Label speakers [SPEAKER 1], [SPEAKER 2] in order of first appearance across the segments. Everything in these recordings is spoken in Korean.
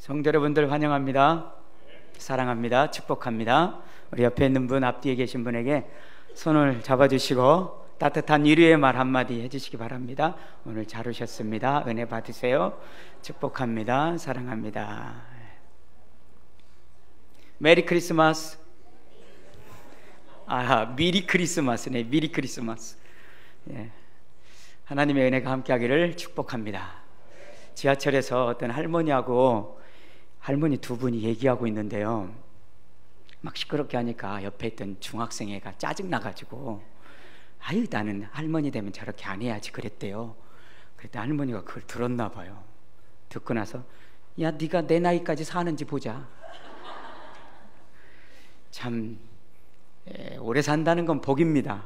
[SPEAKER 1] 성도 여러분들 환영합니다. 사랑합니다. 축복합니다. 우리 옆에 있는 분, 앞뒤에 계신 분에게 손을 잡아주시고 따뜻한 위로의 말 한마디 해주시기 바랍니다. 오늘 잘 오셨습니다. 은혜 받으세요. 축복합니다. 사랑합니다. 메리 크리스마스. 미리 크리스마스네. 미리 크리스마스. 예. 하나님의 은혜가 함께하기를 축복합니다. 지하철에서 어떤 할머니 두 분이 얘기하고 있는데요, 막 시끄럽게 하니까 옆에 있던 중학생애가 짜증나가지고 아유, 나는 할머니 되면 저렇게 안 해야지 그랬대요. 그랬더니 할머니가 그걸 들었나 봐요. 듣고 나서 야, 네가 내 나이까지 사는지 보자. 참 오래 산다는 건 복입니다.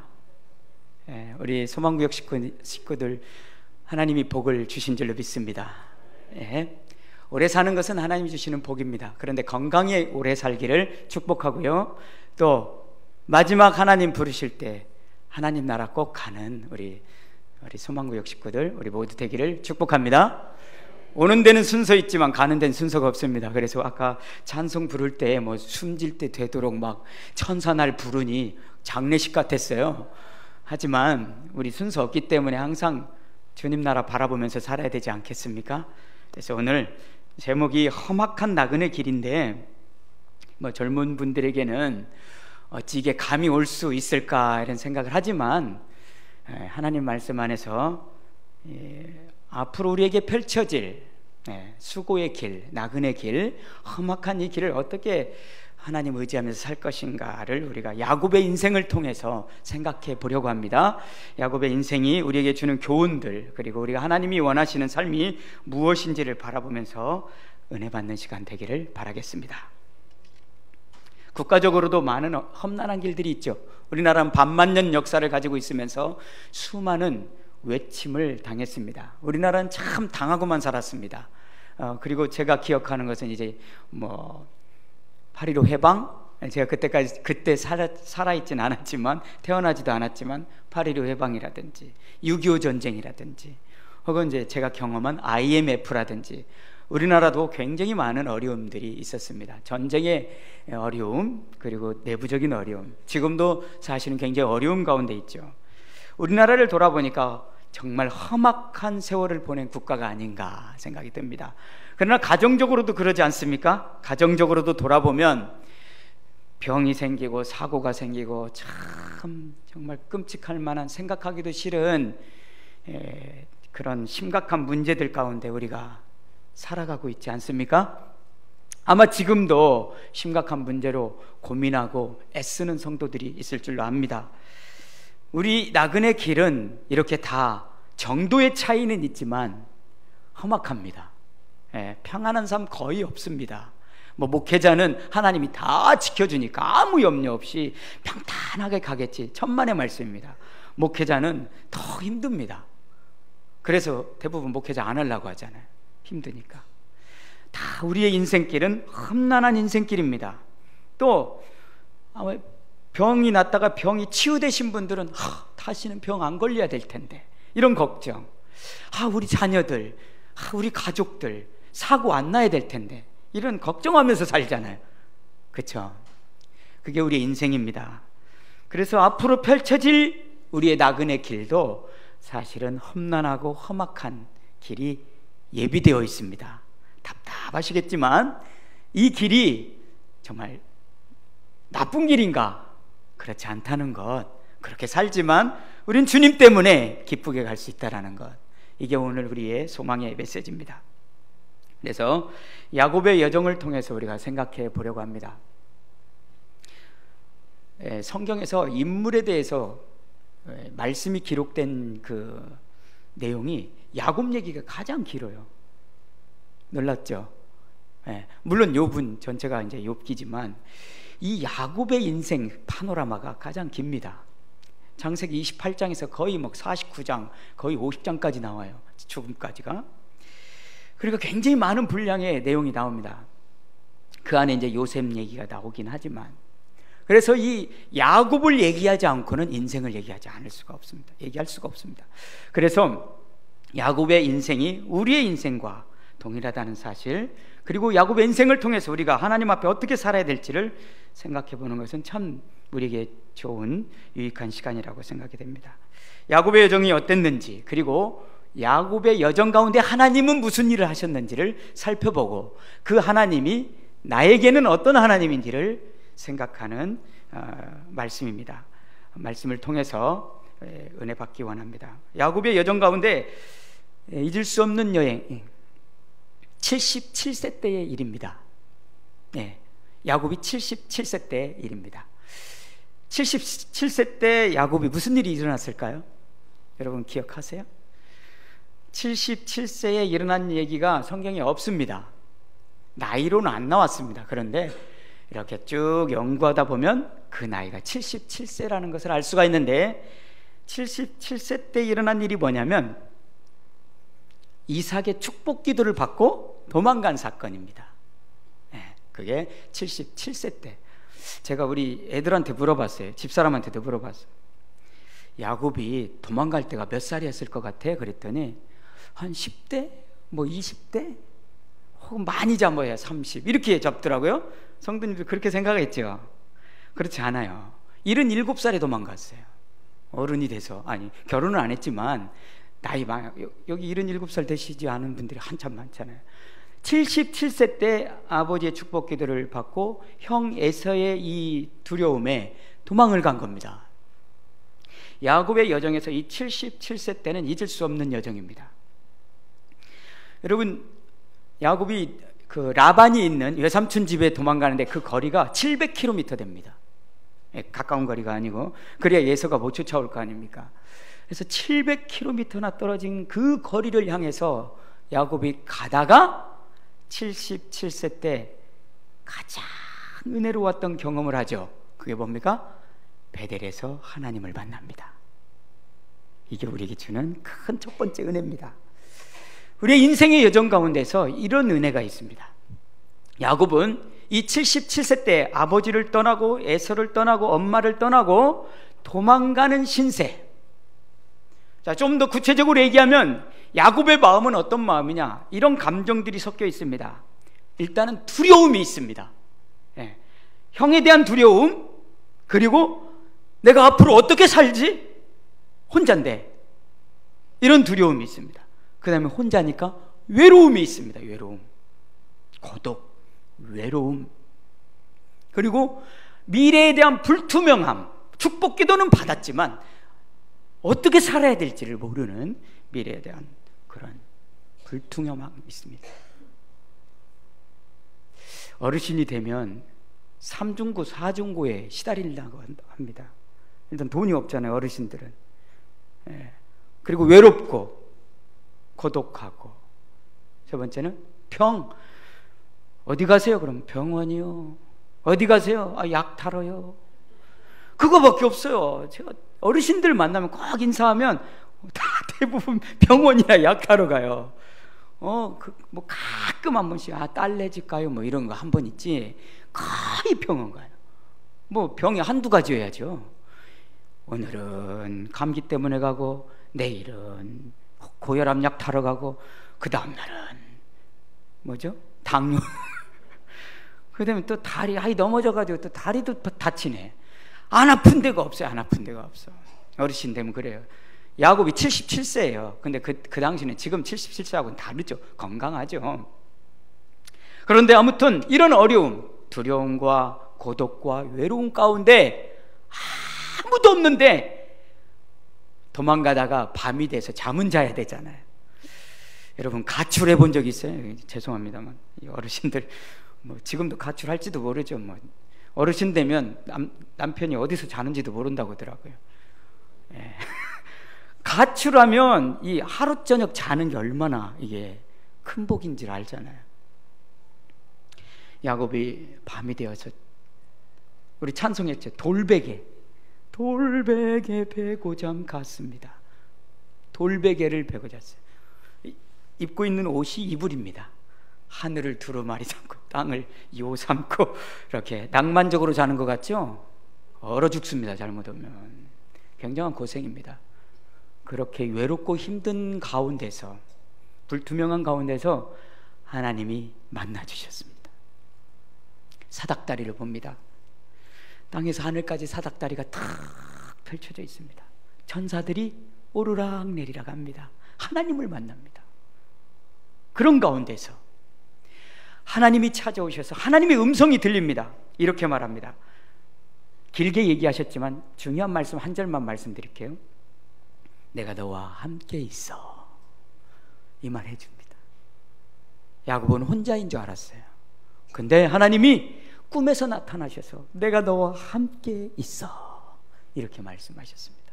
[SPEAKER 1] 우리 소망구역 식구들 하나님이 복을 주신 줄로 믿습니다. 오래 사는 것은 하나님이 주시는 복입니다. 그런데 건강히 오래 살기를 축복하고요, 또 마지막 하나님 부르실 때 하나님 나라 꼭 가는 우리 소망구역 식구들 우리 모두 되기를 축복합니다. 오는 데는 순서 있지만 가는 데는 순서가 없습니다. 그래서 아까 찬송 부를 때 뭐 숨질 때 되도록 막 천사날 부르니 장례식 같았어요. 하지만 우리 순서 없기 때문에 항상 주님 나라 바라보면서 살아야 되지 않겠습니까? 그래서 오늘 제목이 험악한 나그네 길인데, 뭐 젊은 분들에게는 어찌 이게 감이 올 수 있을까 이런 생각을 하지만 하나님 말씀 안에서 앞으로 우리에게 펼쳐질 수고의 길, 나그네 길, 험악한 이 길을 어떻게 하나님 의지하면서 살 것인가를 우리가 야곱의 인생을 통해서 생각해 보려고 합니다. 야곱의 인생이 우리에게 주는 교훈들, 그리고 우리가 하나님이 원하시는 삶이 무엇인지를 바라보면서 은혜 받는 시간 되기를 바라겠습니다. 국가적으로도 많은 험난한 길들이 있죠. 우리나라는 반만년 역사를 가지고 있으면서 수많은 외침을 당했습니다. 우리나라는 참 당하고만 살았습니다. 그리고 제가 기억하는 것은 이제 8.15 해방, 제가 그때 살아있진 않았지만, 태어나지도 않았지만 8.15 해방이라든지 6.25 전쟁이라든지, 혹은 이제 제가 경험한 IMF라든지, 우리나라도 굉장히 많은 어려움들이 있었습니다. 전쟁의 어려움, 그리고 내부적인 어려움, 지금도 사실은 굉장히 어려움 가운데 있죠. 우리나라를 돌아보니까 정말 험악한 세월을 보낸 국가가 아닌가 생각이 듭니다. 그러나 가정적으로도 그러지 않습니까? 가정적으로도 돌아보면 병이 생기고 사고가 생기고 참 정말 끔찍할 만한, 생각하기도 싫은 그런 심각한 문제들 가운데 우리가 살아가고 있지 않습니까? 아마 지금도 심각한 문제로 고민하고 애쓰는 성도들이 있을 줄로 압니다. 우리 나그네 길은 이렇게 다 정도의 차이는 있지만 험악합니다. 평안한 삶 거의 없습니다. 목회자는 하나님이 다 지켜주니까 아무 염려 없이 평탄하게 가겠지, 천만의 말씀입니다. 목회자는 더 힘듭니다. 그래서 대부분 목회자 안 하려고 하잖아요. 힘드니까. 다 우리의 인생길은 험난한 인생길입니다. 또 병이 났다가 병이 치유되신 분들은 다시는 병 안 걸려야 될 텐데, 이런 걱정. 우리 자녀들, 우리 가족들 사고 안 나야 될 텐데, 이런 걱정하면서 살잖아요. 그렇죠? 그게 우리의 인생입니다. 그래서 앞으로 펼쳐질 우리의 나그네 길도 사실은 험난하고 험악한 길이 예비되어 있습니다. 답답하시겠지만 이 길이 정말 나쁜 길인가? 그렇지 않다는 것, 그렇게 살지만 우린 주님 때문에 기쁘게 갈 수 있다는 것, 이게 오늘 우리의 소망의 메시지입니다. 그래서 야곱의 여정을 통해서 우리가 생각해 보려고 합니다. 성경에서 인물에 대해서 말씀이 기록된 그 내용이 야곱 얘기가 가장 길어요. 놀랐죠? 물론 욥은 전체가 이제 욥기지만 이 야곱의 인생 파노라마가 가장 깁니다. 창세기 28장에서 거의 49장, 거의 50장까지 나와요. 죽음까지가. 그리고 굉장히 많은 분량의 내용이 나옵니다. 그 안에 이제 요셉 얘기가 나오긴 하지만, 그래서 이 야곱을 얘기하지 않고는 인생을 얘기하지 않을 수가 없습니다. 얘기할 수가 없습니다. 그래서 야곱의 인생이 우리의 인생과 동일하다는 사실, 그리고 야곱의 인생을 통해서 우리가 하나님 앞에 어떻게 살아야 될지를 생각해 보는 것은 참 우리에게 좋은 유익한 시간이라고 생각이 됩니다. 야곱의 여정이 어땠는지, 그리고 야곱의 여정 가운데 하나님은 무슨 일을 하셨는지를 살펴보고 그 하나님이 나에게는 어떤 하나님인지를 생각하는 말씀입니다. 말씀을 통해서 은혜 받기 원합니다. 야곱의 여정 가운데 잊을 수 없는 여행, 77세 때의 일입니다. 야곱이 77세 때의 일입니다. 77세 때 야곱이 무슨 일이 일어났을까요? 여러분 기억하세요? 77세에 일어난 얘기가 성경에 없습니다. 나이로는 안 나왔습니다. 그런데 이렇게 쭉 연구하다 보면 그 나이가 77세라는 것을 알 수가 있는데, 77세 때 일어난 일이 뭐냐면 이삭의 축복 기도를 받고 도망간 사건입니다. 그게 77세 때. 제가 우리 애들한테 물어봤어요. 집사람한테도 물어봤어요. 야곱이 도망갈 때가 몇 살이었을 것 같아? 그랬더니 한 10대? 뭐 20대? 혹은 많이 잡아야 30 이렇게 잡더라고요. 성도님들 그렇게 생각했죠? 그렇지 않아요. 77살에 도망갔어요. 어른이 돼서. 아니 결혼은 안 했지만 나이 여기 77살 되시지 않은 분들이 한참 많잖아요. 77세 때 아버지의 축복 기도를 받고 형 에서의 이 두려움에 도망을 간 겁니다. 야곱의 여정에서 이 77세 때는 잊을 수 없는 여정입니다. 여러분, 야곱이 그 라반이 있는 외삼촌 집에 도망가는데 그 거리가 700km 됩니다. 가까운 거리가 아니고, 그래야 예서가 못 쫓아올 거 아닙니까? 그래서 700km나 떨어진 그 거리를 향해서 야곱이 가다가 77세 때 가장 은혜로웠던 경험을 하죠. 그게 뭡니까? 베델에서 하나님을 만납니다. 이게 우리에게 주는 큰 첫 번째 은혜입니다. 우리의 인생의 여정 가운데서 이런 은혜가 있습니다. 야곱은 이 77세 때 아버지를 떠나고 에서를 떠나고 엄마를 떠나고 도망가는 신세. 자, 좀 더 구체적으로 얘기하면 야곱의 마음은 어떤 마음이냐? 이런 감정들이 섞여 있습니다. 일단은 두려움이 있습니다. 형에 대한 두려움, 그리고 내가 앞으로 어떻게 살지? 혼자인데 이런 두려움이 있습니다. 그 다음에 혼자니까 외로움이 있습니다. 외로움, 고독, 외로움, 그리고 미래에 대한 불투명함. 축복 기도는 받았지만 어떻게 살아야 될지를 모르는 미래에 대한 그런 불투명함이 있습니다. 어르신이 되면 삼중고, 사중고에 시달린다고 합니다. 일단 돈이 없잖아요, 어르신들은. 그리고 외롭고 고독하고, 세 번째는 병. 어디 가세요? 그럼 병원이요. 어디 가세요? 약 타러요. 그거밖에 없어요. 제가 어르신들 만나면 꼭 인사하면 다 대부분 병원이나 약 타러 가요. 뭐 가끔 한 번씩 딸네 집 가요 뭐 이런 거 한 번 있지, 거의 병원 가요. 뭐 병이 한두 가지여야죠. 오늘은 감기 때문에 가고, 내일은 고혈압 약 타러 가고, 그 다음날은 뭐죠? 당뇨. 그다음에 또 다리 넘어져가지고 또 다리도 다치네. 안 아픈 데가 없어요. 안 아픈 데가 없어. 어르신 되면 그래요. 야곱이 77세예요. 근데 그 당시는 지금 77세하고는 다르죠. 건강하죠. 그런데 아무튼 이런 어려움, 두려움과 고독과 외로움 가운데 아무도 없는데 도망가다가 밤이 돼서 잠은 자야 되잖아요. 여러분 가출해 본 적 있어요? 죄송합니다만 이 어르신들 뭐 지금도 가출할지도 모르죠. 뭐 어르신 되면 남편이 어디서 자는지도 모른다고 하더라고요. 가출하면 이 하루 저녁 자는 게 얼마나 이게 큰 복인지를 알잖아요. 야곱이 밤이 되어서 우리 찬송했죠. 돌베개 베고잠 갔습니다. 돌베개를 베고 잤어요. 입고 있는 옷이 이불입니다. 하늘을 두루마리 삼고 땅을 요 삼고 이렇게 낭만적으로 자는 것 같죠? 얼어 죽습니다. 잘못하면 굉장한 고생입니다. 그렇게 외롭고 힘든 가운데서, 불투명한 가운데서 하나님이 만나 주셨습니다. 사닥다리를 봅니다. 땅에서 하늘까지 사닥다리가 탁 펼쳐져 있습니다. 천사들이 오르락 내리락 합니다. 하나님을 만납니다. 그런 가운데서 하나님이 찾아오셔서 하나님의 음성이 들립니다. 이렇게 말합니다. 길게 얘기하셨지만 중요한 말씀 한 절만 말씀드릴게요. 내가 너와 함께 있어. 이 말 해줍니다. 야곱은 혼자인 줄 알았어요. 근데 하나님이 꿈에서 나타나셔서 내가 너와 함께 있어. 이렇게 말씀하셨습니다.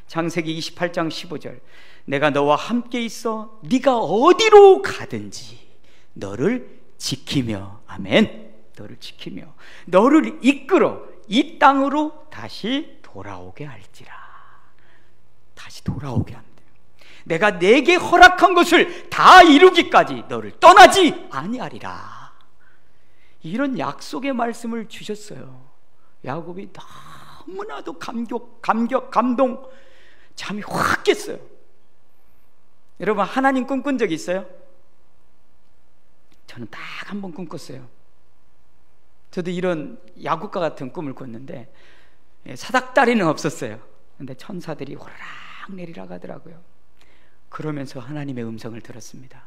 [SPEAKER 1] 창세기 28장 15절 내가 너와 함께 있어 네가 어디로 가든지 너를 지키며 아멘 너를 지키며 너를 이끌어 이 땅으로 다시 돌아오게 할지라. 다시 돌아오게 한대요. 내가 내게 허락한 것을 다 이루기까지 너를 떠나지 아니하리라. 이런 약속의 말씀을 주셨어요. 야곱이 너무나도 감동, 잠이 확 깼어요. 여러분 하나님 꿈꾼 적 있어요? 저는 딱 한 번 꿈꿨어요. 저도 이런 야곱과 같은 꿈을 꿨는데 사닥다리는 없었어요. 근데 천사들이 오르락 내리락 하더라고요. 그러면서 하나님의 음성을 들었습니다.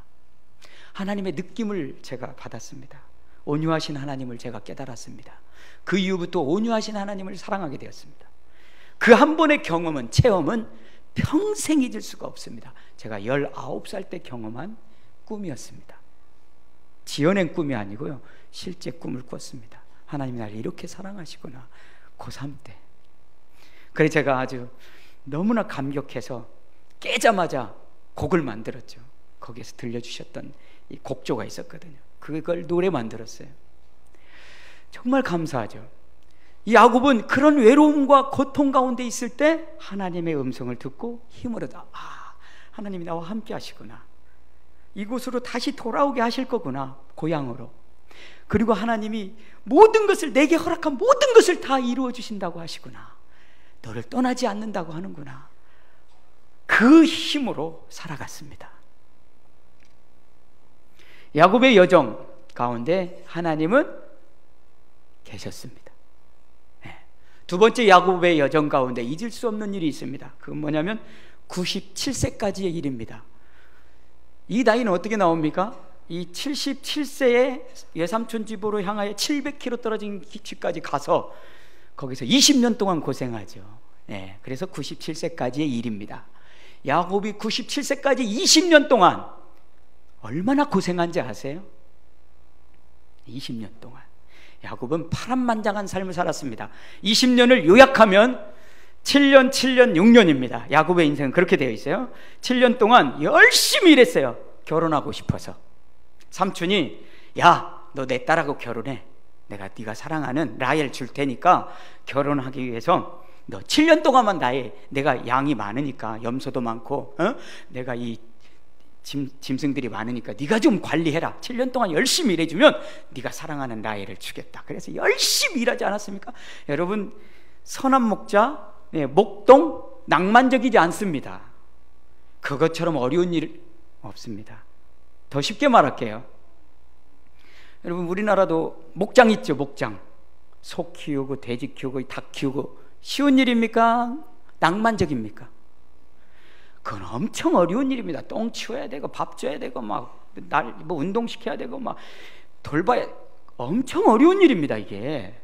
[SPEAKER 1] 하나님의 느낌을 제가 받았습니다. 온유하신 하나님을 제가 깨달았습니다. 그 이후부터 온유하신 하나님을 사랑하게 되었습니다. 그 한 번의 경험은, 체험은 평생 잊을 수가 없습니다. 제가 19살 때 경험한 꿈이었습니다. 지어낸 꿈이 아니고요, 실제 꿈을 꿨습니다. 하나님이 나를 이렇게 사랑하시구나. 고3 때. 그래서 제가 아주 너무나 감격해서 깨자마자 곡을 만들었죠. 거기에서 들려주셨던 이 곡조가 있었거든요. 그걸 노래 만들었어요. 정말 감사하죠. 이 야곱은 그런 외로움과 고통 가운데 있을 때 하나님의 음성을 듣고 힘을 얻어 하나님이 나와 함께 하시구나. 이곳으로 다시 돌아오게 하실 거구나. 고향으로. 그리고 하나님이 모든 것을 내게 허락한 모든 것을 다 이루어 주신다고 하시구나. 너를 떠나지 않는다고 하는구나. 그 힘으로 살아갔습니다. 야곱의 여정 가운데 하나님은 계셨습니다. 두 번째 야곱의 여정 가운데 잊을 수 없는 일이 있습니다. 그건 뭐냐면 97세까지의 일입니다. 이 나이는 어떻게 나옵니까? 이 77세의 외삼촌 집으로 향하여 700km 떨어진 집까지 가서 거기서 20년 동안 고생하죠. 그래서 97세까지의 일입니다. 야곱이 97세까지 20년 동안 얼마나 고생한지 아세요? 20년 동안 야곱은 파란만장한 삶을 살았습니다. 20년을 요약하면 7년, 6년입니다. 야곱의 인생은 그렇게 되어 있어요. 7년 동안 열심히 일했어요. 결혼하고 싶어서. 삼촌이 야, 너 내 딸하고 결혼해. 내가 네가 사랑하는 라헬 줄 테니까 결혼하기 위해서 너 7년 동안만 내가 양이 많으니까 염소도 많고 내가 이 짐승들이 많으니까 네가 좀 관리해라. 7년 동안 열심히 일해주면 네가 사랑하는 라헬을 주겠다. 그래서 열심히 일하지 않았습니까? 여러분 선한 목자, 목동 낭만적이지 않습니다. 그것처럼 어려운 일 없습니다. 더 쉽게 말할게요. 여러분 우리나라도 목장 있죠. 목장. 소 키우고 돼지 키우고 닭 키우고 쉬운 일입니까? 낭만적입니까? 그건 엄청 어려운 일입니다. 똥 치워야 되고 밥 줘야 되고 뭐 운동시켜야 되고 막 돌봐야 엄청 어려운 일입니다. 이게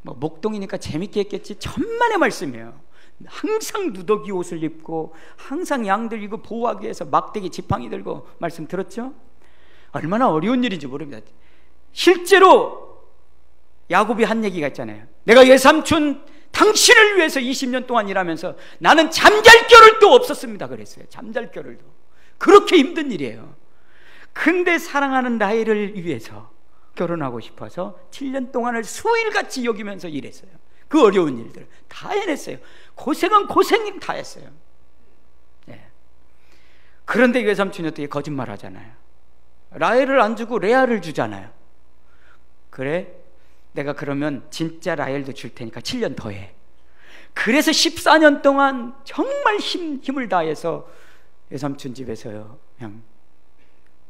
[SPEAKER 1] 뭐 목동이니까 재밌게 했겠지. 천만의 말씀이에요. 항상 누더기 옷을 입고 항상 양들 이거 보호하기 위해서 막대기 지팡이 들고 말씀 들었죠? 얼마나 어려운 일인지 모릅니다. 실제로 야곱이 한 얘기가 있잖아요. 내가 외삼촌 당신을 위해서 20년 동안 일하면서 나는 잠잘 겨를도 없었습니다. 그랬어요. 잠잘 겨를도. 그렇게 힘든 일이에요. 근데 사랑하는 라헬을 위해서 결혼하고 싶어서 7년 동안을 수일같이 여기면서 일했어요. 그 어려운 일들 다 해냈어요. 고생은 고생 다 했어요. 그런데 외삼촌이 어떻게 거짓말 하잖아요. 라헬을 안 주고 레아를 주잖아요. 그래? 내가 그러면 진짜 라헬도 줄 테니까 7년 더 해. 그래서 14년 동안 정말 힘을 다해서 외삼촌 집에서요 그냥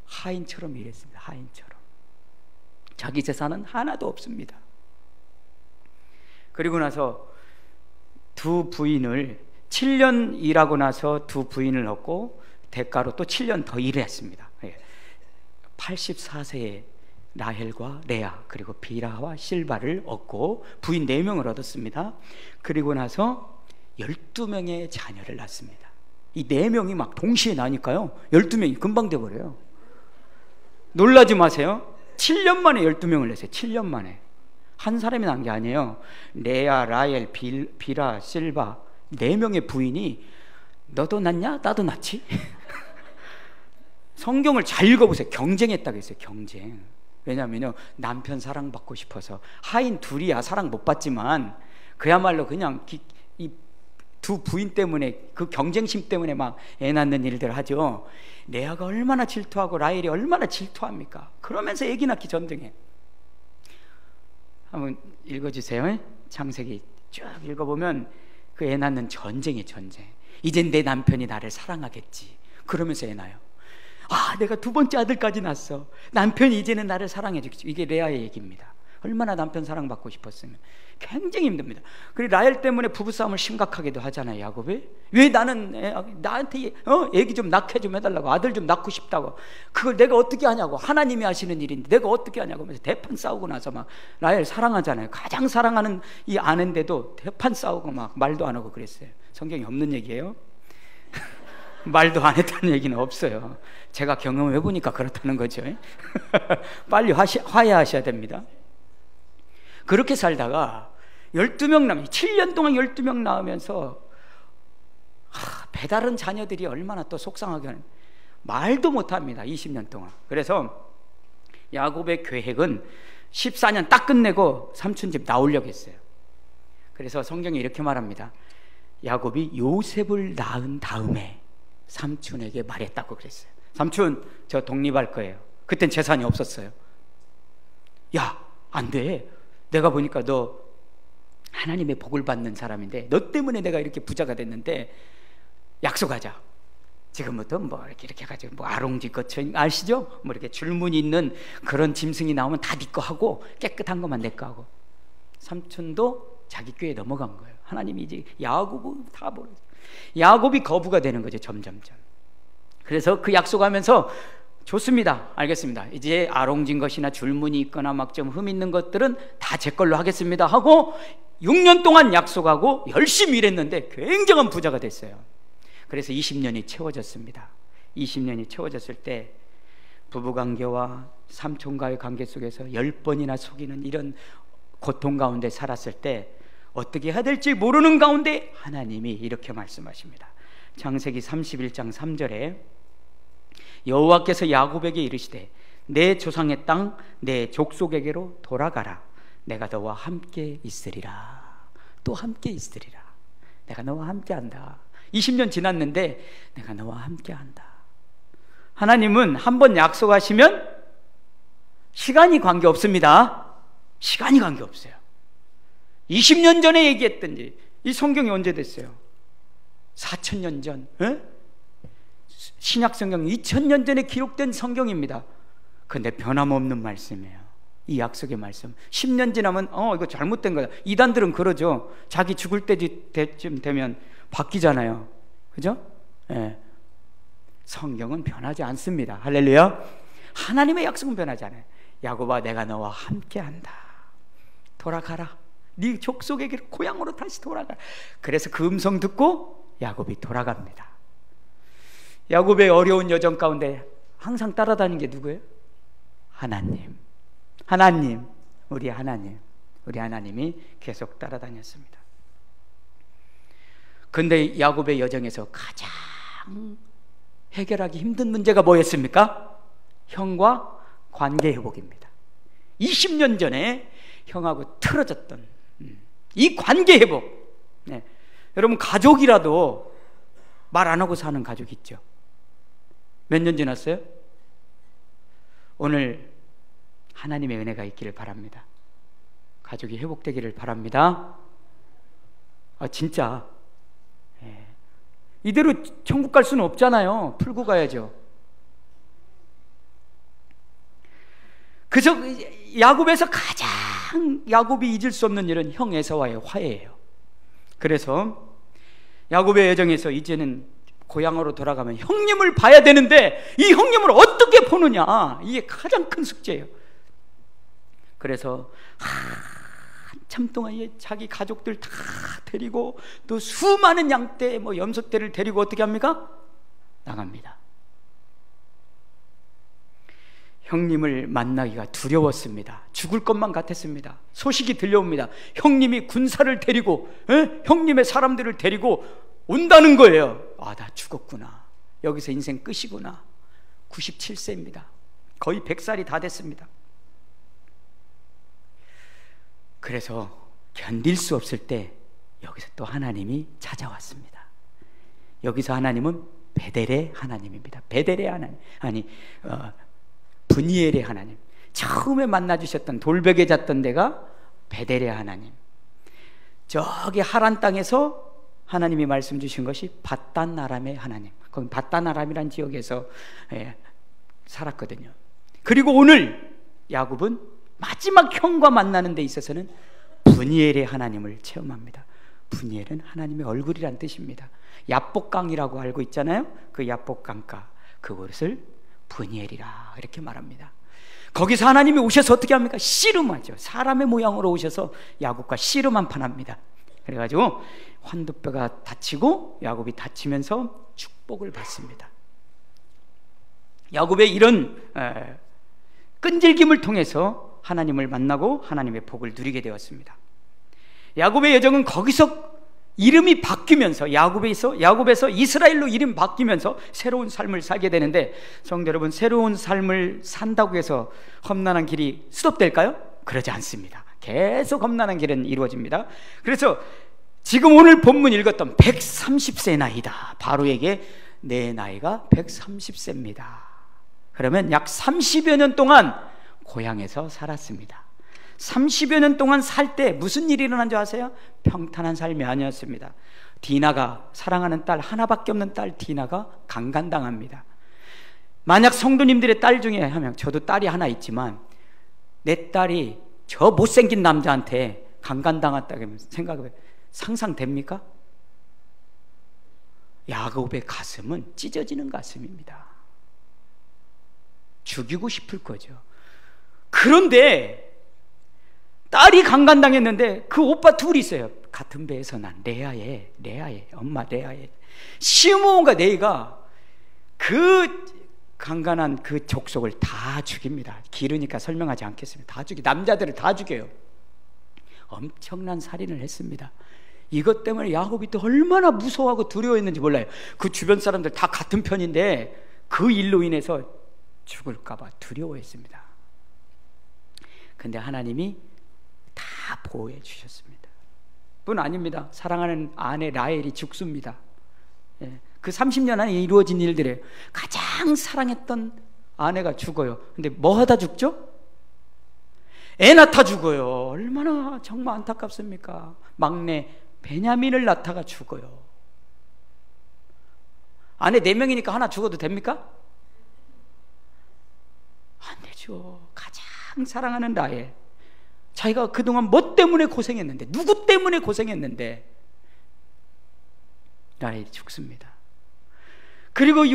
[SPEAKER 1] 하인처럼 일했습니다. 하인처럼. 자기 재산은 하나도 없습니다. 그리고 나서 두 부인을 7년 일하고 나서 두 부인을 얻고 대가로 또 7년 더 일했습니다. 84세에 라헬과 레아 그리고 빌하와 실바를 얻고 부인 4명을 얻었습니다. 그리고 나서 12명의 자녀를 낳습니다. 이 4명이 막 동시에 나니까요 12명이 금방 돼버려요. 놀라지 마세요. 7년 만에 12명을 냈어요. 7년 만에. 한 사람이 난 게 아니에요. 레아, 라헬, 빌하, 실바 4명의 부인이 너도 낳냐? 나도 낳지? 성경을 잘 읽어보세요. 경쟁했다고 했어요. 경쟁. 왜냐하면요 남편 사랑받고 싶어서. 하인 둘이야 사랑 못 받지만 그야말로 그냥 이 두 부인 때문에 그 경쟁심 때문에 막 애 낳는 일들 하죠. 레아가 얼마나 질투하고 라헬이 얼마나 질투합니까? 그러면서 애기 낳기 전쟁해. 한번 읽어주세요. 창세기 쭉 읽어보면 그 애 낳는 전쟁이 전쟁. 이젠 내 남편이 나를 사랑하겠지. 그러면서 애 낳아요. 아, 내가 2번째 아들까지 낳았어. 남편이 이제는 나를 사랑해 주겠지. 이게 레아의 얘기입니다. 얼마나 남편 사랑받고 싶었으면. 굉장히 힘듭니다. 그리고 라헬 때문에 부부싸움을 심각하게도 하잖아요. 야곱이. 왜 나한테 애기 좀 낳게 좀 해달라고, 아들 좀 낳고 싶다고. 그걸 내가 어떻게 하냐고. 하나님이 하시는 일인데 내가 어떻게 하냐고 하면서 대판 싸우고 나서 막 라헬 사랑하잖아요. 가장 사랑하는 이 아내인데도 대판 싸우고 막 말도 안 하고 그랬어요. 성경이 없는 얘기예요. 말도 안 했다는 얘기는 없어요. 제가 경험해 보니까 그렇다는 거죠. 빨리 화해하셔야 됩니다. 그렇게 살다가 12명 7년 동안 12명 낳으면서 배다른 자녀들이 얼마나 또 속상하게 하는, 말도 못합니다. 20년 동안. 그래서 야곱의 계획은 14년 딱 끝내고 삼촌 집 나오려고 했어요. 그래서 성경이 이렇게 말합니다. 야곱이 요셉을 낳은 다음에 삼촌에게 말했다고 그랬어요. 삼촌, 저 독립할 거예요. 그땐 재산이 없었어요. 야, 안 돼. 내가 보니까 너 하나님의 복을 받는 사람인데 너 때문에 내가 이렇게 부자가 됐는데 약속하자. 지금부터 뭐 이렇게 해가지고 뭐 아롱지 거쳐 아시죠? 뭐 이렇게 줄무늬 있는 그런 짐승이 나오면 다 네 거 하고 깨끗한 것만 내 거 하고. 삼촌도 자기 꾀에 넘어간 거예요. 하나님이 이제 야곱을 다 버려. 야곱이 거부가 되는 거죠. 점점점. 그래서 그 약속하면서 좋습니다. 알겠습니다. 이제 아롱진 것이나 줄무늬 있거나 막 좀 흠 있는 것들은 다 제 걸로 하겠습니다 하고 6년 동안 약속하고 열심히 일했는데 굉장한 부자가 됐어요. 그래서 20년이 채워졌습니다. 20년이 채워졌을 때 부부관계와 삼촌과의 관계 속에서 10번이나 속이는 이런 고통 가운데 살았을 때 어떻게 해야 될지 모르는 가운데 하나님이 이렇게 말씀하십니다. 창세기 31장 3절에 여호와께서 야곱에게 이르시되 내 조상의 땅 내 족속에게로 돌아가라. 내가 너와 함께 있으리라. 또 함께 있으리라. 내가 너와 함께 한다. 20년 지났는데 내가 너와 함께 한다. 하나님은 한번 약속하시면 시간이 관계없습니다. 시간이 관계없어요. 20년 전에 얘기했던지 이 성경이 언제 됐어요? 4,000년 전. 신약 성경 2,000년 전에 기록된 성경입니다. 근데 변함없는 말씀이에요. 이 약속의 말씀. 10년 지나면 이거 잘못된 거야. 이단들은 그러죠. 자기 죽을 때쯤 되면 바뀌잖아요. 그죠? 예. 성경은 변하지 않습니다. 할렐루야. 하나님의 약속은 변하지 않아요. 야곱아, 내가 너와 함께한다. 돌아가라. 네 족속에게 고향으로 다시 돌아가. 그래서 그 음성 듣고 야곱이 돌아갑니다. 야곱의 어려운 여정 가운데 항상 따라다니는 게 누구예요? 하나님. 하나님, 우리 하나님. 우리 하나님이 계속 따라다녔습니다. 근데 야곱의 여정에서 가장 해결하기 힘든 문제가 뭐였습니까? 형과 관계 회복입니다. 20년 전에 형하고 틀어졌던 이 관계 회복. 네. 여러분, 가족이라도 말 안 하고 사는 가족 있죠? 몇 년 지났어요? 오늘 하나님의 은혜가 있기를 바랍니다. 가족이 회복되기를 바랍니다. 진짜. 예. 이대로 천국 갈 수는 없잖아요. 풀고 가야죠. 그저 야곱에서 가장 야곱이 잊을 수 없는 일은 형 에사와의 화해예요. 그래서 야곱의 여정에서 이제는 고향으로 돌아가면 형님을 봐야 되는데 이 형님을 어떻게 보느냐, 이게 가장 큰 숙제예요. 그래서 한참 동안 자기 가족들 다 데리고 또 수많은 양떼, 염소떼를 데리고 어떻게 합니까? 나갑니다. 형님을 만나기가 두려웠습니다. 죽을 것만 같았습니다. 소식이 들려옵니다. 형님이 군사를 데리고, 형님의 사람들을 데리고 온다는 거예요. 아, 나 죽었구나. 여기서 인생 끝이구나. 97세입니다. 거의 100살이 다 됐습니다. 그래서 견딜 수 없을 때 여기서 또 하나님이 찾아왔습니다. 여기서 하나님은 베델의 하나님입니다. 베델의 하나님, 브니엘의 하나님. 처음에 만나주셨던 돌벽에 잤던 데가 베델의 하나님. 저기 하란 땅에서 하나님이 말씀 주신 것이 바단 아람의 하나님. 거기 바단 아람이라는 지역에서 살았거든요. 그리고 오늘 야곱은 마지막 형과 만나는 데 있어서는 브니엘의 하나님을 체험합니다. 브니엘은 하나님의 얼굴이란 뜻입니다. 야복강이라고 알고 있잖아요. 그 야복강가, 그곳을 브니엘이라 이렇게 말합니다. 거기서 하나님이 오셔서 어떻게 합니까? 씨름하죠. 사람의 모양으로 오셔서 야곱과 씨름 한판 합니다. 그래가지고 환두뼈가 다치고 야곱이 다치면서 축복을 받습니다. 야곱의 이런 끈질김을 통해서 하나님을 만나고 하나님의 복을 누리게 되었습니다. 야곱의 여정은 거기서 이름이 바뀌면서 야곱에서 이스라엘로 이름 바뀌면서 새로운 삶을 살게 되는데, 성도 여러분, 새로운 삶을 산다고 해서 험난한 길이 스톱될까요? 그러지 않습니다. 계속 험난한 길은 이루어집니다. 그래서 지금 오늘 본문 읽었던 130세 나이다, 바로에게 내 나이가 130세입니다. 그러면 약 30여 년 동안 고향에서 살았습니다. 30여 년 동안 살 때 무슨 일이 일어난 줄 아세요? 평탄한 삶이 아니었습니다. 디나가, 사랑하는 딸, 하나밖에 없는 딸 디나가 강간당합니다. 만약 성도님들의 딸 중에 하면, 저도 딸이 하나 있지만 내 딸이 저 못생긴 남자한테 강간당했다고 생각해, 상상됩니까? 야곱의 가슴은 찢어지는 가슴입니다. 죽이고 싶을 거죠. 그런데 딸이 강간당했는데 그 오빠 둘이 있어요. 같은 배에서 난 레아의 엄마 레아의 시므온과 네이가 그 강간한 그 족속을 다 죽입니다. 길으니까 설명하지 않겠습니다. 다 남자들을 다 죽여요. 엄청난 살인을 했습니다. 이것 때문에 야곱이 또 얼마나 무서워하고 두려워했는지 몰라요. 그 주변 사람들 다 같은 편인데 그 일로 인해서 죽을까 봐 두려워했습니다. 근데 하나님이 다 보호해 주셨습니다. 뿐 아닙니다. 사랑하는 아내 라헬이 죽습니다. 그 30년 안에 이루어진 일들이에요. 가장 사랑했던 아내가 죽어요. 근데 뭐 하다 죽죠? 애 낳다 죽어요. 얼마나 정말 안타깝습니까? 막내 베냐민을 낳다가 죽어요. 아내 4명이니까 하나 죽어도 됩니까? 안 되죠. 가장 사랑하는 라헬, 자기가 그동안 뭐 때문에 고생했는데, 누구 때문에 고생했는데 라헬이 죽습니다. 그리고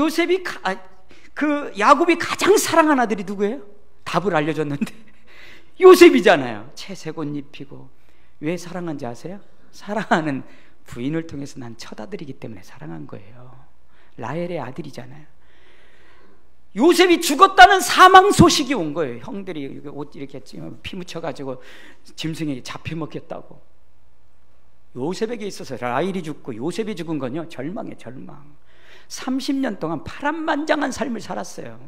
[SPEAKER 1] 야곱이 가장 사랑한 아들이 누구예요? 답을 알려줬는데 요셉이잖아요. 채색 옷 입히고. 왜 사랑한지 아세요? 사랑하는 부인을 통해서 난 첫아들이기 때문에 사랑한 거예요. 라헬의 아들이잖아요. 요셉이 죽었다는 사망 소식이 온 거예요. 형들이 옷 이렇게 피 묻혀가지고 짐승에게 잡혀 먹겠다고. 요셉에게 있어서 라헬이 죽고 요셉이 죽은 건요, 절망이에요. 절망. 30년 동안 파란만장한 삶을 살았어요.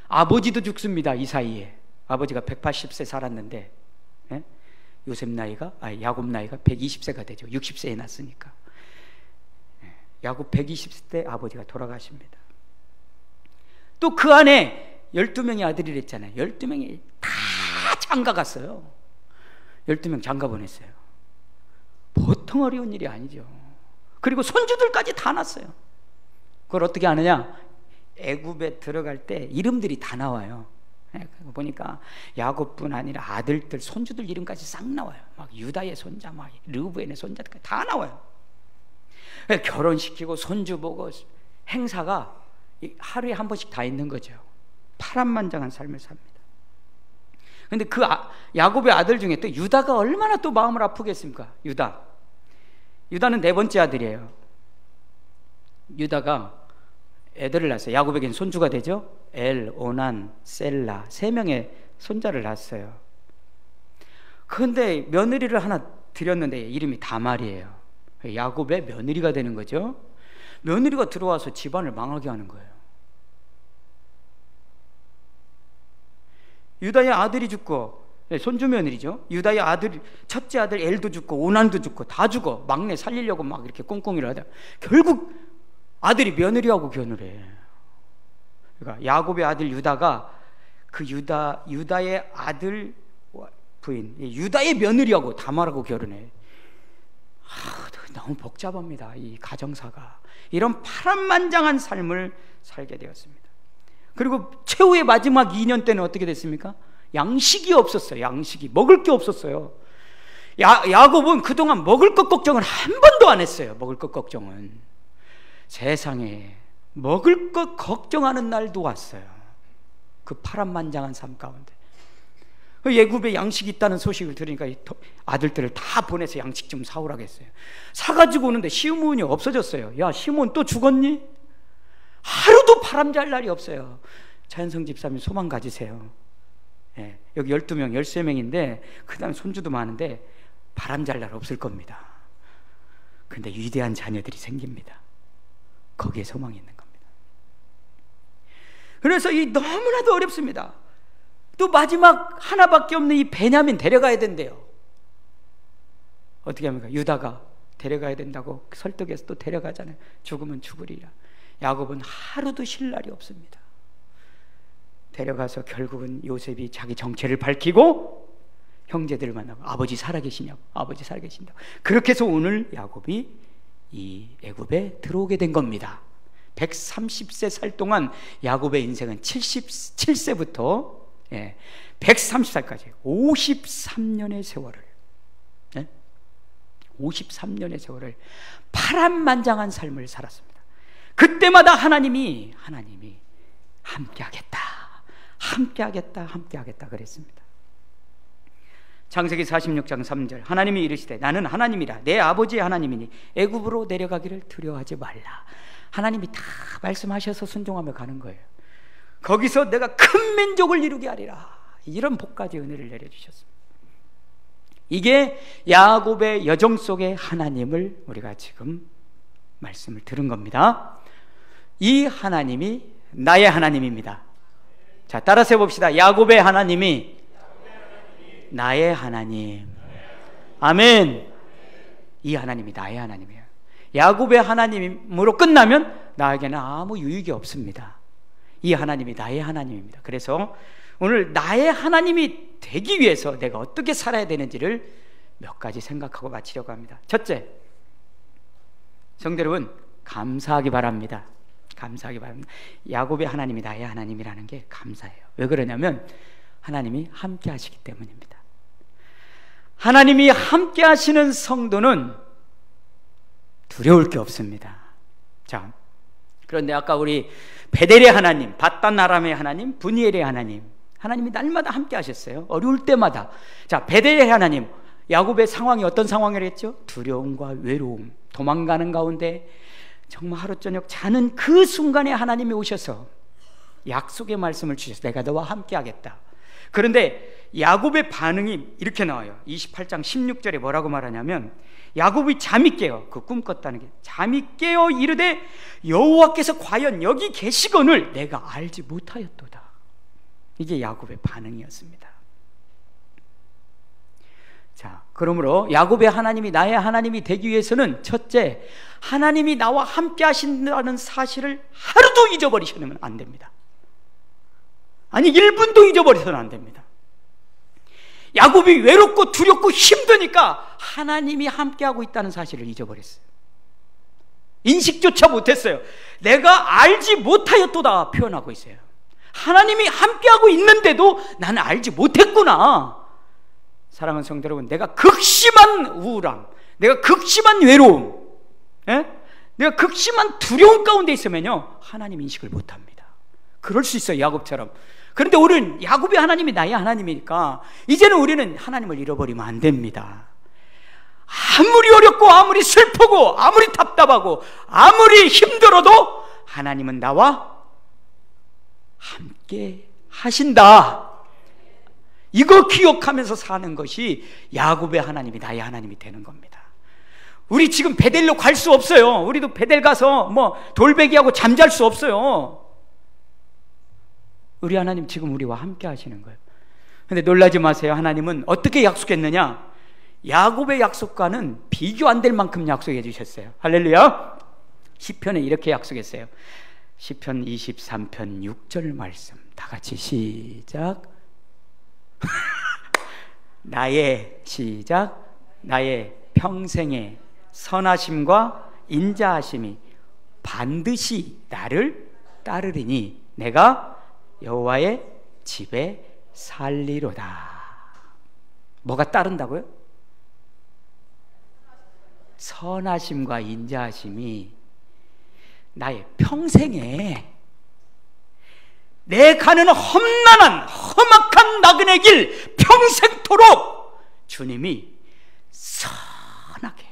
[SPEAKER 1] 아버지도 죽습니다. 이 사이에 아버지가 180세 살았는데, 야곱 나이가 120세가 되죠. 60세에 났으니까. 야곱 120세 때 아버지가 돌아가십니다. 또 그 안에 12명의 아들이 있잖아요. 12명이 다 장가 갔어요. 12명 장가 보냈어요. 보통 어려운 일이 아니죠. 그리고 손주들까지 다 났어요. 그걸 어떻게 아느냐? 애굽에 들어갈 때 이름들이 다 나와요. 보니까 야곱뿐 아니라 아들들, 손주들 이름까지 싹 나와요. 막 유다의 손자, 막 르우벤의 손자까지 다 나와요. 결혼시키고 손주 보고 행사가 하루에 한 번씩 다 있는 거죠. 파란만장한 삶을 삽니다. 근데 그 야곱의 아들 중에 또 유다가 얼마나 또 마음을 아프겠습니까? 유다는 네 번째 아들이에요. 유다가 애들을 낳았어요. 야곱에겐 손주가 되죠. 엘, 오난, 셀라, 세 명의 손자를 낳았어요. 그런데 며느리를 하나 드렸는데 이름이 다말이에요. 야곱의 며느리가 되는 거죠. 며느리가 들어와서 집안을 망하게 하는 거예요. 유다의 아들이 죽고, 손주 며느리죠. 유다의 아들, 첫째 아들 엘도 죽고 오난도 죽고 다 죽어. 막내 살리려고 막 이렇게 꽁꽁이를 하다 결국 아들이 며느리하고 결혼해. 그러니까 야곱의 아들 유다가 그 유다의 아들 부인 유다의 며느리하고 다말하고 결혼해. 너무 복잡합니다. 이 가정사가. 이런 파란만장한 삶을 살게 되었습니다. 그리고 최후의 마지막 2년 때는 어떻게 됐습니까? 양식이 없었어요. 양식이 먹을 게 없었어요. 야곱은 그동안 먹을 것 걱정을 한 번도 안 했어요. 먹을 것 걱정은. 세상에 먹을 것 걱정하는 날도 왔어요. 그 파란만장한 삶 가운데 애굽에 양식이 있다는 소식을 들으니까 아들들을 다 보내서 양식 좀 사오라고 했어요. 사가지고 오는데 시므온이 없어졌어요. 야, 시므온 또 죽었니? 하루도 바람 잘 날이 없어요. 차현성 집사님 소망 가지세요. 여기 12명, 13명인데 그 다음에 손주도 많은데 바람 잘 날 없을 겁니다. 근데 위대한 자녀들이 생깁니다. 거기에 소망이 있는 겁니다. 그래서 이 너무나도 어렵습니다. 또 마지막 하나밖에 없는 이 베냐민 데려가야 된대요. 어떻게 합니까? 유다가 데려가야 된다고 설득해서 또 데려가잖아요. 죽으면 죽으리라. 야곱은 하루도 쉴 날이 없습니다. 데려가서 결국은 요셉이 자기 정체를 밝히고 형제들을 만나고 아버지 살아계시냐고, 아버지 살아계신다고. 그렇게 해서 오늘 야곱이 이 애굽에 들어오게 된 겁니다. 130세 살 동안 야곱의 인생은 77세부터 130살까지 53년의 세월을 53년의 세월을 파란만장한 삶을 살았습니다. 그때마다 하나님이 함께하겠다 그랬습니다. 창세기 46장 3절 하나님이 이르시되 나는 하나님이라 내 아버지의 하나님이니 애굽으로 내려가기를 두려워하지 말라. 하나님이 다 말씀하셔서 순종하며 가는 거예요. 거기서 내가 큰 민족을 이루게 하리라. 이런 복까지 은혜를 내려주셨습니다. 이게 야곱의 여정 속의 하나님을 우리가 지금 말씀을 들은 겁니다. 이 하나님이 나의 하나님입니다. 자, 따라서 해봅시다. 야곱의 하나님이 나의 하나님. 아멘. 이 하나님이 나의 하나님이에요. 야곱의 하나님으로 끝나면 나에게는 아무 유익이 없습니다. 이 하나님이 나의 하나님입니다. 그래서 오늘 나의 하나님이 되기 위해서 내가 어떻게 살아야 되는지를 몇 가지 생각하고 마치려고 합니다. 첫째, 성도 여러분, 감사하기 바랍니다. 감사하기 바랍니다. 야곱의 하나님이 나의 하나님이라는 게 감사해요. 왜 그러냐면 하나님이 함께 하시기 때문입니다. 하나님이 함께 하시는 성도는 두려울 게 없습니다. 자, 그런데 아까 우리 베델의 하나님, 밧단 아람의 하나님, 브니엘의 하나님, 하나님이 날마다 함께 하셨어요. 어려울 때마다. 자, 베델의 하나님, 야곱의 상황이 어떤 상황이랬죠? 두려움과 외로움, 도망가는 가운데 정말 하루 저녁 자는 그 순간에 하나님이 오셔서 약속의 말씀을 주셔서 내가 너와 함께 하겠다. 그런데 야곱의 반응이 이렇게 나와요. 28장 16절에 뭐라고 말하냐면 야곱이 잠이 깨어, 그 꿈 꿨다는 게 잠이 깨어 이르되 여호와께서 과연 여기 계시거늘 내가 알지 못하였도다. 이게 야곱의 반응이었습니다. 자, 그러므로 야곱의 하나님이 나의 하나님이 되기 위해서는 첫째, 하나님이 나와 함께 하신다는 사실을 하루도 잊어버리시면 안 됩니다. 아니 1분도 잊어버려서는 안 됩니다. 야곱이 외롭고 두렵고 힘드니까 하나님이 함께하고 있다는 사실을 잊어버렸어요. 인식조차 못했어요. 내가 알지 못하였도다 표현하고 있어요. 하나님이 함께하고 있는데도 나는 알지 못했구나. 사랑하는 성도 여러분, 내가 극심한 우울함, 내가 극심한 외로움, 내가 극심한 두려움 가운데 있으면요, 하나님 인식을 못합니다. 그럴 수 있어요, 야곱처럼. 그런데 우리는 야곱의 하나님이 나의 하나님이니까 이제는 우리는 하나님을 잃어버리면 안 됩니다. 아무리 어렵고 아무리 슬프고 아무리 답답하고 아무리 힘들어도 하나님은 나와 함께 하신다. 이거 기억하면서 사는 것이 야곱의 하나님이 나의 하나님이 되는 겁니다. 우리 지금 베델로 갈 수 없어요. 우리도 베델 가서 뭐 돌베기하고 잠잘 수 없어요. 우리 하나님 지금 우리와 함께 하시는 거예요. 근데 놀라지 마세요. 하나님은 어떻게 약속했느냐? 야곱의 약속과는 비교 안 될 만큼 약속해 주셨어요. 할렐루야. 시편에 이렇게 약속했어요. 시편 23편 6절 말씀 다 같이 시작. 나의 평생의 선하심과 인자하심이 반드시 나를 따르리니 내가 여호와의 집에 살리로다. 뭐가 따른다고요? 선하심과 인자하심이 나의 평생에 내 가는 험난한 험악한 나그네 길 평생토록 주님이 선하게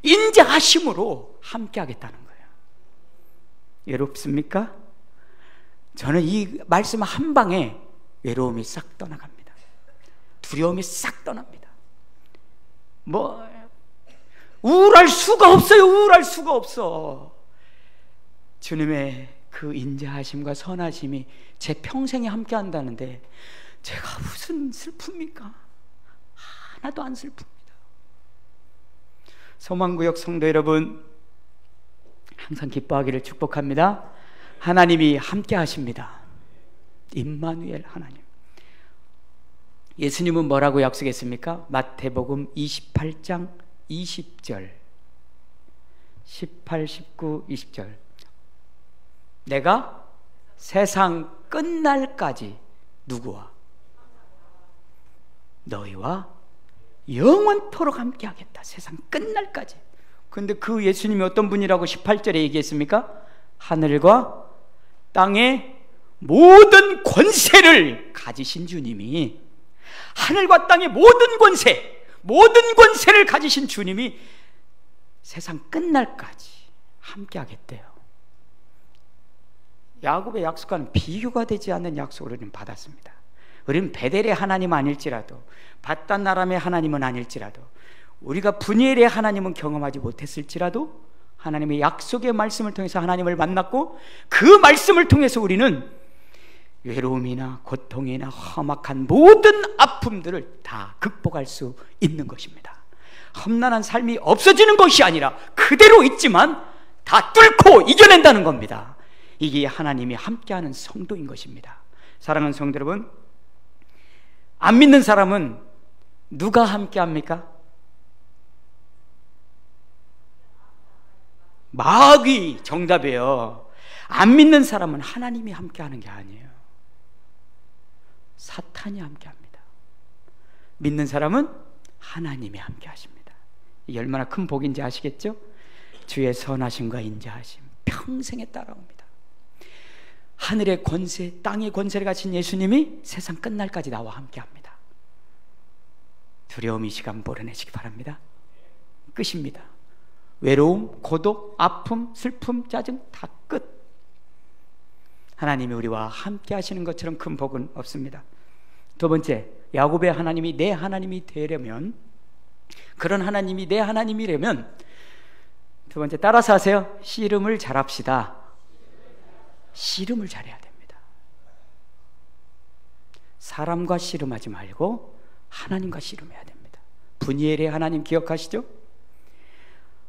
[SPEAKER 1] 인자하심으로 함께 하겠다는 거예요. 외롭습니까? 저는 이 말씀 한 방에 외로움이 싹 떠나갑니다. 두려움이 싹 떠납니다. 우울할 수가 없어요. 우울할 수가 없어. 주님의 그 인자하심과 선하심이 제 평생에 함께 한다는데 제가 무슨 슬픕니까? 하나도 안 슬픕니다. 소망구역 성도 여러분, 항상 기뻐하기를 축복합니다. 하나님이 함께 하십니다. 임마누엘 하나님. 예수님은 뭐라고 약속했습니까? 마태복음 28장 20절 18, 19, 20절 내가 세상 끝날까지 누구와? 너희와 영원토록 함께 하겠다. 세상 끝날까지. 그런데 그 예수님이 어떤 분이라고 18절에 얘기했습니까? 하늘과 땅의 모든 권세를 가지신 주님이, 하늘과 땅의 모든 권세를 가지신 주님이 세상 끝날까지 함께 하겠대요. 야곱의 약속과는 비교가 되지 않는 약속을 우리는 받았습니다. 우리는 베델의 하나님 아닐지라도, 밧단아람의 하나님은 아닐지라도, 우리가 브니엘의 하나님은 경험하지 못했을지라도 하나님의 약속의 말씀을 통해서 하나님을 만났고, 그 말씀을 통해서 우리는 외로움이나 고통이나 험악한 모든 아픔들을 다 극복할 수 있는 것입니다. 험난한 삶이 없어지는 것이 아니라 그대로 있지만 다 뚫고 이겨낸다는 겁니다. 이게 하나님이 함께하는 성도인 것입니다. 사랑하는 성도 여러분, 안 믿는 사람은 누가 함께합니까? 마귀 정답이에요. 안 믿는 사람은 하나님이 함께하는 게 아니에요. 사탄이 함께합니다. 믿는 사람은 하나님이 함께하십니다. 이게 얼마나 큰 복인지 아시겠죠? 주의 선하심과 인자하심 평생에 따라옵니다. 하늘의 권세, 땅의 권세를 가진 예수님이 세상 끝날까지 나와 함께합니다. 두려움 이 시간 몰아내시기 바랍니다. 끝입니다. 외로움, 고독, 아픔, 슬픔, 짜증 다 끝. 하나님이 우리와 함께 하시는 것처럼 큰 복은 없습니다. 두 번째, 야곱의 하나님이 내 하나님이 되려면, 그런 하나님이 내 하나님이려면, 두 번째 따라서 하세요. 씨름을 잘합시다. 씨름을 잘해야 됩니다. 사람과 씨름하지 말고 하나님과 씨름해야 됩니다. 브니엘의 하나님 기억하시죠?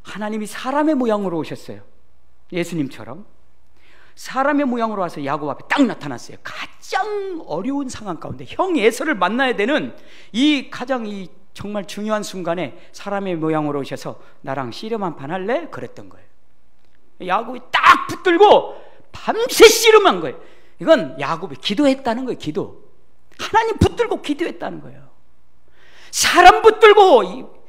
[SPEAKER 1] 하나님이 사람의 모양으로 오셨어요. 예수님처럼 사람의 모양으로 와서 야곱 앞에 딱 나타났어요. 가장 어려운 상황 가운데 형 에서를 만나야 되는 이 가장 정말 중요한 순간에 사람의 모양으로 오셔서 나랑 씨름 한 판 할래? 그랬던 거예요. 야곱이 딱 붙들고 밤새 씨름한 거예요. 이건 야곱이 기도했다는 거예요. 기도. 하나님 붙들고 기도했다는 거예요. 사람 붙들고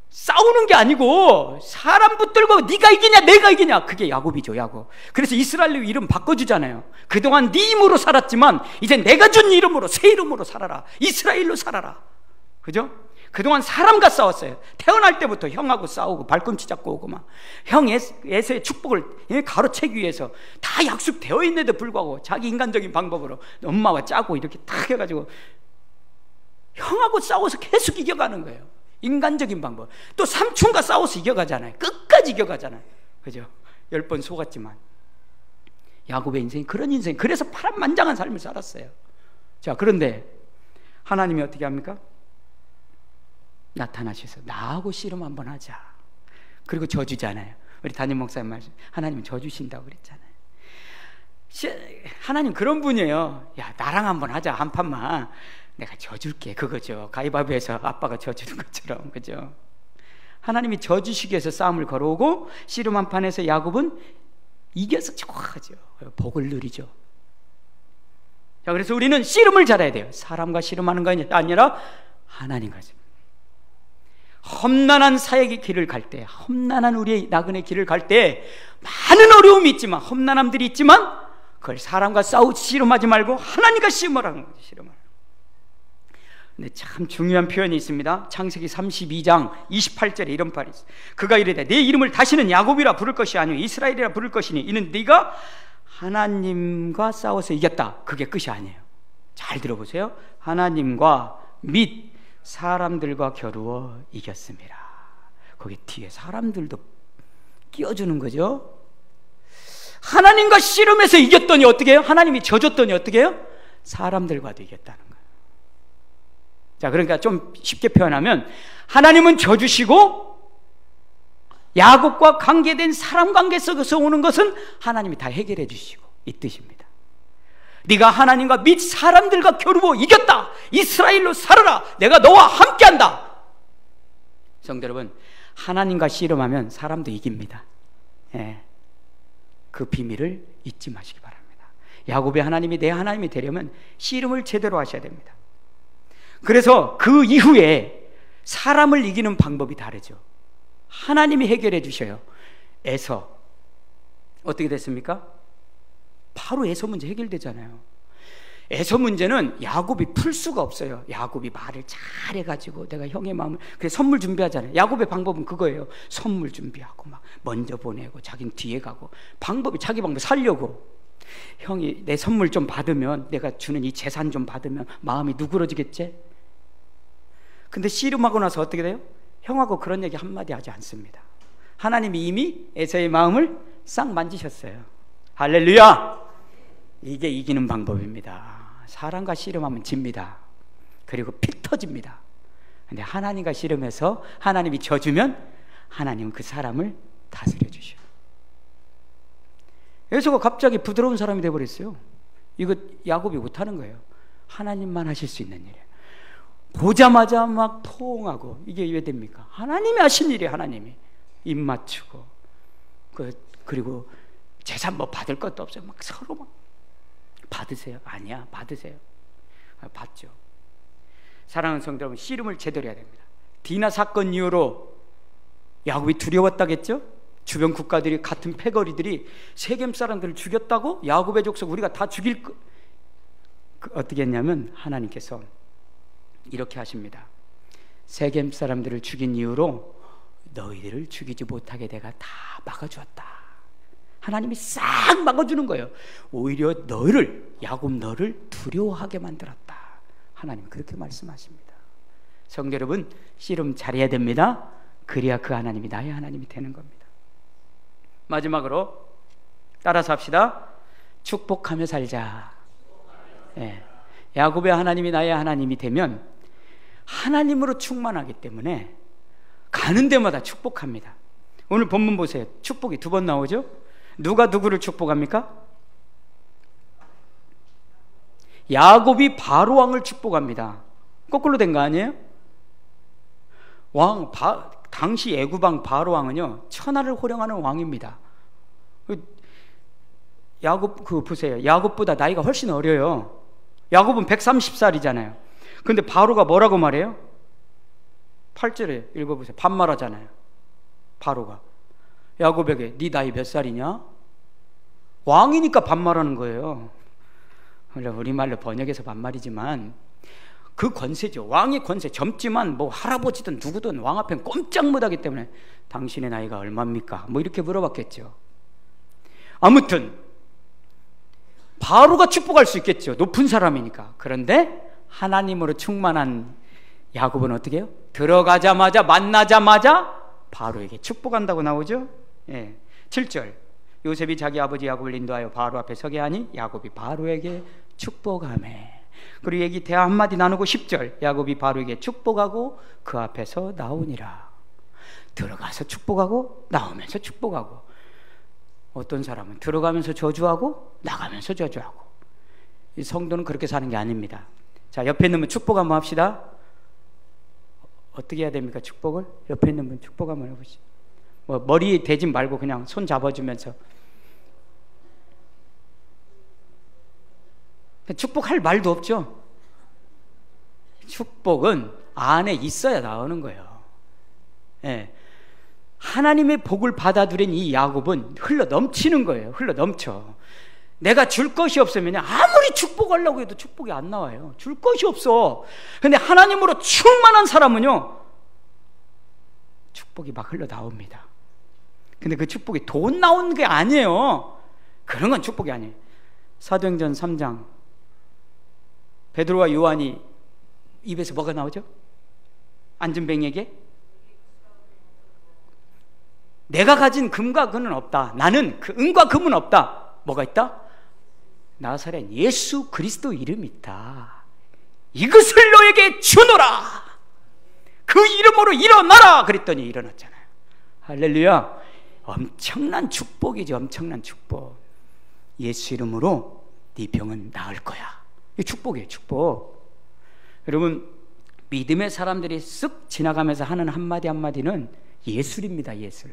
[SPEAKER 1] 싸우는 게 아니고 사람 붙들고 네가 이기냐 내가 이기냐, 그게 야곱이죠. 야곱. 그래서 이스라엘 이름 바꿔주잖아요. 그동안 네 이름으로 살았지만 이제 내가 준 이름으로, 새 이름으로 살아라. 이스라엘로 살아라. 그죠? 그동안 사람과 싸웠어요. 태어날 때부터 형하고 싸우고 발꿈치 잡고 오고 막 형 에서의 축복을 가로채기 위해서 다 약속되어 있는데도 불구하고 자기 인간적인 방법으로 엄마와 짜고 이렇게 탁 해가지고 형하고 싸워서 계속 이겨가는 거예요. 인간적인 방법. 또 삼촌과 싸워서 이겨가잖아요. 끝까지 이겨가잖아요. 그죠? 10번 속았지만 야곱의 인생이 그런 인생. 그래서 파란만장한 삶을 살았어요. 자, 그런데 하나님이 어떻게 합니까? 나타나셔서 나하고 씨름 한번 하자. 그리고 져주잖아요. 우리 담임 목사님 말씀, 하나님은 져주신다고 그랬잖아요. 하나님 그런 분이에요. 야, 나랑 한번 하자. 한 판만 내가 져줄게. 그거죠. 가위바위보에서 아빠가 져주는 것처럼. 그죠? 하나님이 져주시기 위해서 싸움을 걸어오고 씨름 한 판에서 야곱은 이겨서 좋아하죠. 복을 누리죠. 자, 그래서 우리는 씨름을 잘해야 돼요. 사람과 씨름하는 게 아니라 하나님과. 험난한 사역의 길을 갈 때, 험난한 우리의 나그네 길을 갈 때 많은 어려움이 있지만, 험난함들이 있지만 그걸 사람과 씨름하지 말고 하나님과 씨름을 하는 거죠. 씨름을. 근데 참 중요한 표현이 있습니다. 창세기 32장 28절에 이런 말이 있어요. 그가 이르되 내 이름을 다시는 야곱이라 부를 것이 아니요 이스라엘이라 부를 것이니 이는 네가 하나님과 싸워서 이겼다. 그게 끝이 아니에요. 잘 들어보세요. 하나님과 및 사람들과 겨루어 이겼습니다. 거기 뒤에 사람들도 끼워주는 거죠. 하나님과 씨름해서 이겼더니 어떻게 해요? 하나님이 져줬더니 어떻게 해요? 사람들과도 이겼다는 거예요. 자, 그러니까 좀 쉽게 표현하면 하나님은 져주시고 야곱과 관계된 사람 관계 속에서 오는 것은 하나님이 다 해결해 주시고 이 뜻입니다. 네가 하나님과 및 사람들과 겨루어 이겼다. 이스라엘로 살아라. 내가 너와 함께한다. 성도 여러분, 하나님과 씨름하면 사람도 이깁니다. 예. 그 비밀을 잊지 마시기 바랍니다. 야곱의 하나님이 내 하나님이 되려면 씨름을 제대로 하셔야 됩니다. 그래서 그 이후에 사람을 이기는 방법이 다르죠. 하나님이 해결해 주셔요. 에서 어떻게 됐습니까? 바로 에서 문제 해결되잖아요. 에서 문제는 야곱이 풀 수가 없어요. 야곱이 말을 잘해가지고 내가 형의 마음을, 그래서 선물 준비하잖아요. 야곱의 방법은 그거예요. 선물 준비하고 막 먼저 보내고 자기는 뒤에 가고, 방법이 자기 방법 살려고. 형이 내 선물 좀 받으면, 내가 주는 이 재산 좀 받으면 마음이 누그러지겠지? 근데 씨름하고 나서 어떻게 돼요? 형하고 그런 얘기 한마디 하지 않습니다. 하나님이 이미 에서의 마음을 싹 만지셨어요. 할렐루야! 이게 이기는 방법입니다. 사람과 씨름하면 집니다. 그리고 피 터집니다. 근데 하나님과 씨름해서 하나님이 져주면 하나님은 그 사람을 다스려 주셔요. 에서가 갑자기 부드러운 사람이 되어버렸어요. 이거 야곱이 못하는 거예요. 하나님만 하실 수 있는 일이에요. 보자마자 막 포옹하고, 이게 왜 됩니까? 하나님이 하신 일이에요. 하나님이 입 맞추고 그리고 재산 뭐 받을 것도 없어요. 막 서로 막 받으세요. 아니야, 받으세요. 받죠. 사랑하는 성도 여러분, 씨름을 제대로 해야 됩니다. 디나 사건 이후로 야곱이 두려웠다겠죠? 주변 국가들이, 같은 패거리들이 세겜 사람들을 죽였다고? 야곱의 족속 우리가 다 죽일 어떻게 했냐면 하나님께서 이렇게 하십니다. 세겜 사람들을 죽인 이후로 너희들을 죽이지 못하게 내가 다 막아주었다. 하나님이 싹 막아주는 거예요. 오히려 너희를, 야곱 너를 두려워하게 만들었다. 하나님 그렇게 말씀하십니다. 성도 여러분, 씨름 잘해야 됩니다. 그래야 그 하나님이 나의 하나님이 되는 겁니다. 마지막으로 따라서 합시다. 축복하며 살자. 예. 야곱의 하나님이 나의 하나님이 되면 하나님으로 충만하기 때문에 가는 데마다 축복합니다. 오늘 본문 보세요. 축복이 2번 나오죠? 누가 누구를 축복합니까? 야곱이 바로 왕을 축복합니다. 거꾸로 된 거 아니에요? 당시 애굽 왕 바로 왕은요, 천하를 호령하는 왕입니다. 야곱 보세요. 야곱보다 나이가 훨씬 어려요. 야곱은 130살이잖아요. 근데 바로가 뭐라고 말해요? 8절에 읽어보세요. 반말하잖아요. 바로가 야곱에게 네 나이 몇 살이냐? 왕이니까 반말하는 거예요. 물론 우리말로 번역해서 반말이지만 그 권세죠. 왕의 권세. 젊지만 뭐 할아버지든 누구든 왕 앞엔 꼼짝 못하기 때문에 당신의 나이가 얼마입니까? 뭐 이렇게 물어봤겠죠. 아무튼 바로가 축복할 수 있겠죠. 높은 사람이니까. 그런데 하나님으로 충만한 야곱은 어떻게 해요? 들어가자마자 만나자마자 바로에게 축복한다고 나오죠. 7절 요셉이 자기 아버지 야곱을 인도하여 바로 앞에 서게 하니 야곱이 바로에게 축복하매. 그리고 얘기 대화 한마디 나누고 10절 야곱이 바로에게 축복하고 그 앞에서 나오니라. 들어가서 축복하고 나오면서 축복하고. 어떤 사람은 들어가면서 저주하고 나가면서 저주하고. 이 성도는 그렇게 사는 게 아닙니다. 자, 옆에 있는 분 축복 한번 합시다. 어떻게 해야 됩니까? 축복을? 옆에 있는 분 축복 한번 해보시죠. 뭐 머리에 대지 말고 그냥 손 잡아주면서. 축복할 말도 없죠. 축복은 안에 있어야 나오는 거예요. 하나님의 복을 받아들인 이 야곱은 흘러 넘치는 거예요. 흘러 넘쳐. 내가 줄 것이 없으면 아무리 축복하려고 해도 축복이 안 나와요. 줄 것이 없어. 근데 하나님으로 충만한 사람은요, 축복이 막 흘러 나옵니다. 근데 그 축복이 돈 나오는 게 아니에요. 그런 건 축복이 아니에요. 사도행전 3장 베드로와 요한이 입에서 뭐가 나오죠? 안전뱅이에게 내가 가진 금과 금은 없다. 나는 그 은과 금은 없다. 뭐가 있다? 나사렛 예수 그리스도 이름이 있다. 이것을 너에게 주노라. 그 이름으로 일어나라. 그랬더니 일어났잖아요. 할렐루야. 엄청난 축복이죠. 엄청난 축복. 예수 이름으로 네 병은 나을 거야. 이 축복이에요. 축복. 여러분, 믿음의 사람들이 쓱 지나가면서 하는 한마디 한마디는 예술입니다. 예술.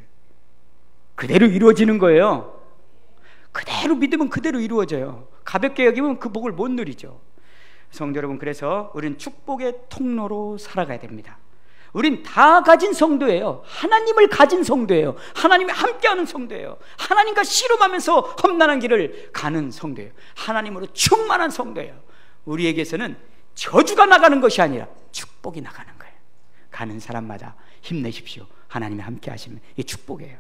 [SPEAKER 1] 그대로 이루어지는 거예요. 그대로 믿으면 그대로 이루어져요. 가볍게 여기면 그 복을 못 누리죠. 성도 여러분, 그래서 우리는 축복의 통로로 살아가야 됩니다. 우린 다 가진 성도예요. 하나님을 가진 성도예요. 하나님이 함께하는 성도예요. 하나님과 씨름하면서 험난한 길을 가는 성도예요. 하나님으로 충만한 성도예요. 우리에게서는 저주가 나가는 것이 아니라 축복이 나가는 거예요. 가는 사람마다 힘내십시오. 하나님이 함께 하시면 이 축복이에요.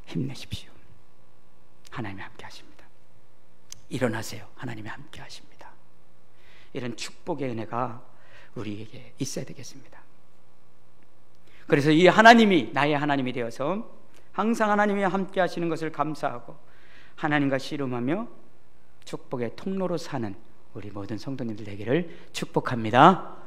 [SPEAKER 1] 힘내십시오. 하나님이 함께 하십니다. 일어나세요. 하나님이 함께 하십니다. 이런 축복의 은혜가 우리에게 있어야 되겠습니다. 그래서 이 하나님이 나의 하나님이 되어서 항상 하나님이 함께 하시는 것을 감사하고 하나님과 씨름하며 축복의 통로로 사는 우리 모든 성도님들 되기를 축복합니다.